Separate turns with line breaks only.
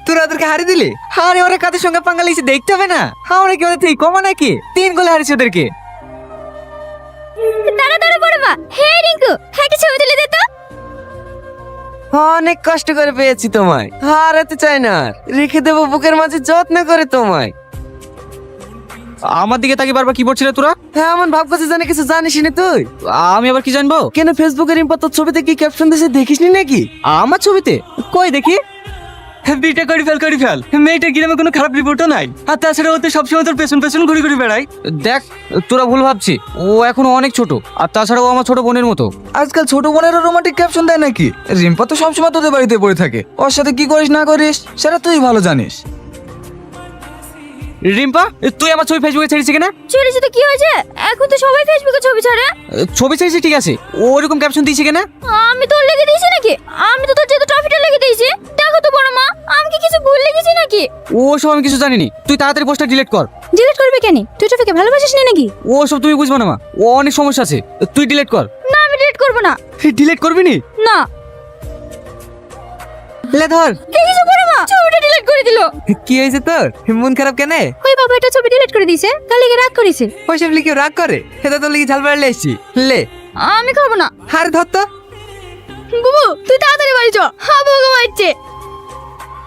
তোরা ওদেরকে হারিয়ে দিলি। আরে ওরা কাদের সঙ্গে পাঙ্গা লিয়েছে দেখতে হবে না? আমরা কি ওদের থেকে কমা নাকি? 3 গোলে হারিয়েছে ওদেরকে।
তাড়াতাড়ি বড় মা। হে রিঙ্কু, একটা ছবি তুলে দে তো।
অনেক কষ্ট করে পেয়েছি তোমায়, হারাতে চাই না আর। রেখে দেবো বুকের মাঝে যত্ন করে তোমায়।
আমার দিকে তাকিয়ে বারবার কি বলছিস তোরা?
হ্যাঁ, এমন ভাব করছিস জানে কিছু জানিস নি তুই?
আমি আবার কি জানবো?
কেন ফেসবুকে রিম্পা তোর ছবিতে কি ক্যাপশন দিয়েছে দেখিস নি নাকি?
আমার ছবিতে কই দেখি? বিটা করি ফেল, মেয়েটার গ্রামে কোনো খারাপ রিপোর্টও নাই। আর তাছাড়া ও তো সবসময় তোর পেছন পেছন ঘুরে ঘুরে বেড়াই। দেখ, তোরা ভুল ভাবছি, ও এখনো অনেক ছোট। আর তাছাড়া ও আমার ছোট বোনের মতো।
আজকাল ছোট বোনেরও রোমান্টিক ক্যাপশন দেয় নাকি? রিম্পা তো সবসময় তোদের বাড়িতে পড়ে থাকে, ওর সাথে কি করিস না করিস সেটা তুই ভালো জানিস।
রিম্পা, তুই আমার ছবি ফেসবুকে ছেড়েছিস কিনা?
ছেড়েছে তো কি হয়েছে? এখন তো সবাই ফেসবুকে ছবি ছাড়ে।
ছবি ছেড়েছিস ঠিক আছে, ও ওরকম ক্যাপশন দিয়েছে কিনা?
আমি তোর লেগে দিয়েছি নাকি? আমি তো তোর যেহেতু ট্রফিটা লেগে দিয়েছি। দেখো তো বড় মা, আমি কি কিছু ভুল লেগেছি নাকি?
ও সব আমি কিছু জানিনি। তুই তাড়াতাড়ি পোস্টটা ডিলিট কর।
ডিলিট করবে কেন? তুই ট্রফিকে ভালোবাসিস না নাকি?
ও সব তুমি বুঝবে না মা, ও অনেক সমস্যা আছে। তুই ডিলিট কর।
না, আমি ডিলিট করব না।
ডিলিট করবি নি?
না।
লে ধর।
দেখেছো বড় মা, ছবিটা ডিলিট করে দিল।
কি হয়েছে তোর? মন খারাপ কেন?
ওই বাবা এটা ছবি ডিলিট করে দিয়েছে, তার লেগে রাগ করেছে।
ওইসব লিখে রাগ করে? এটা তোর লিখে ঝাল পাড়লে এসছি। লে
আমি খাবো না।
হার ধর তো।
বুবু, তুই তাড়াতাড়ি বাড়ি চ, হাবু গো মারছে।